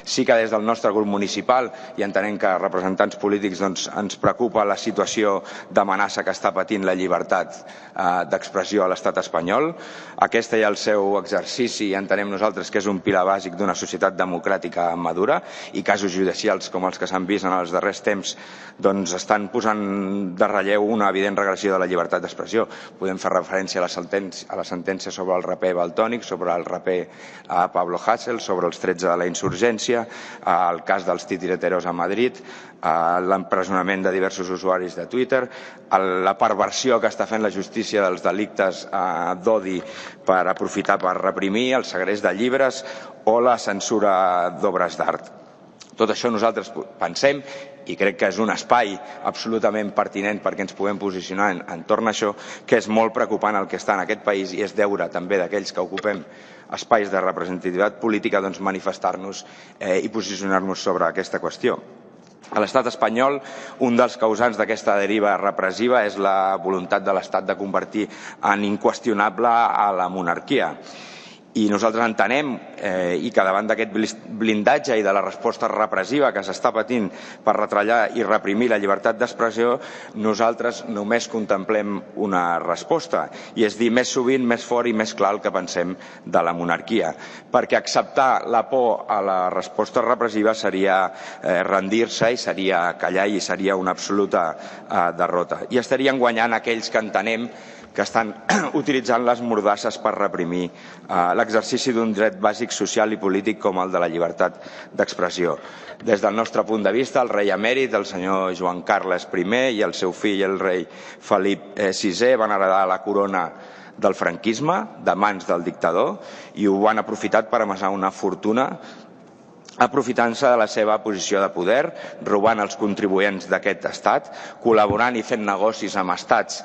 Sí que des del nostre grup municipal, i entenem que representants polítics ens preocupa la situació d'amenaça que està patint la llibertat d'expressió a l'estat espanyol. Aquest i el seu exercici entenem nosaltres que és un pilar bàsic d'una societat democràtica madura, i casos judicials com els que s'han vist en els darrers temps estan posant de relleu una evident regressió de la llibertat d'expressió. Podem fer referència a la sentència sobre el raper Valtònyc, sobre el raper Pablo Hasél, sobre els 13 de la insurgència, el cas dels titireteros a Madrid, l'empresonament de diversos usuaris de Twitter, la perversió que està fent la justícia dels delictes d'odi per aprofitar per reprimir, el segrest de llibres o la censura d'obres d'art. Tot això nosaltres pensem, i crec que és un espai absolutament pertinent perquè ens puguem posicionar entorn a això, que és molt preocupant el que està en aquest país, i és deure també d'aquells que ocupem espais de representativitat política manifestar-nos i posicionar-nos sobre aquesta qüestió. A l'estat espanyol, un dels causants d'aquesta deriva repressiva és la voluntat de l'estat de convertir en inqüestionable a la monarquia. I nosaltres entenem i que davant d'aquest blindatge i de la resposta repressiva que s'està patint per retallar i reprimir la llibertat d'expressió, nosaltres només contemplem una resposta, i és dir més sovint, més fort i més clar el que pensem de la monarquia. Perquè acceptar la por a la resposta repressiva seria rendir-se i seria callar i seria una absoluta derrota. I estarien guanyant aquells que entenem que estan utilitzant les mordasses per reprimir l'exercici d'un dret bàsic social i polític com el de la llibertat d'expressió. Des del nostre punt de vista, el rei emèrit, el senyor Joan Carles I, i el seu fill, el rei Felip VI, van heretar la corona del franquisme de mans del dictador i ho han aprofitat per amassar una fortuna aprofitant-se de la seva posició de poder, robant els contribuents d'aquest estat, col·laborant i fent negocis amb estats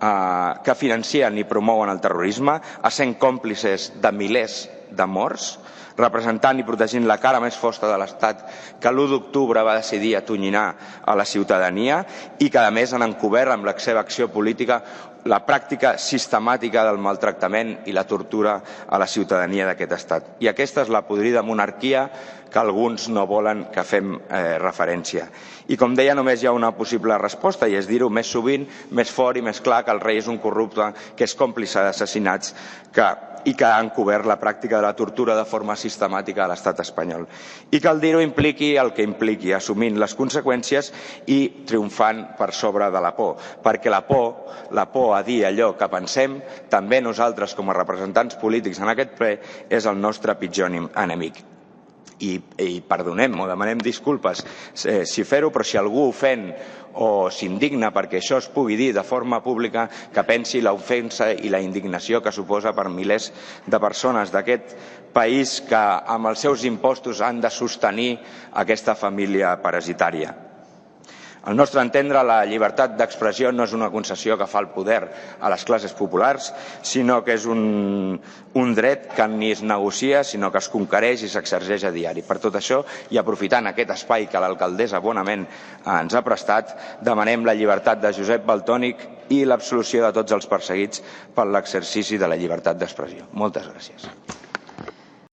que financien i promouen el terrorisme, essent còmplices de milers de morts, representant i protegint la cara més fosca de l'Estat que l'1 d'octubre va decidir atonyinar a la ciutadania i que, a més, han encobert amb la seva acció política la pràctica sistemàtica del maltractament i la tortura a la ciutadania d'aquest estat. I aquesta és la podrida monarquia que alguns no volen que fem referència. I com deia, només hi ha una possible resposta, i és dir-ho més sovint, més fort i més clar, que el rei és un corrupte, que és còmplice d'assassinats i que ha encobert la pràctica de la tortura de forma sistemàtica a l'estat espanyol. I cal dir-ho impliqui el que impliqui, assumint les conseqüències i triomfant per sobre de la por, perquè la por a dir allò que pensem, també nosaltres com a representants polítics en aquest ple, és el nostre pitjor enemic. I perdonem o demanem disculpes si fer-ho, però si algú ofèn o s'indigna perquè això es pugui dir de forma pública, que pensi l'ofensa i la indignació que suposa per milers de persones d'aquest país que amb els seus impostos han de sostenir aquesta família parasitària. Al nostre entendre, la llibertat d'expressió no és una concessió que fa el poder a les classes populars, sinó que és un dret que ni es negocia, sinó que es conquereix i s'exerceix a diari. Per tot això, i aprofitant aquest espai que l'alcaldessa bonament ens ha prestat, demanem la llibertat de Josep Valtònyc i l'absolució de tots els perseguits per l'exercici de la llibertat d'expressió. Moltes gràcies.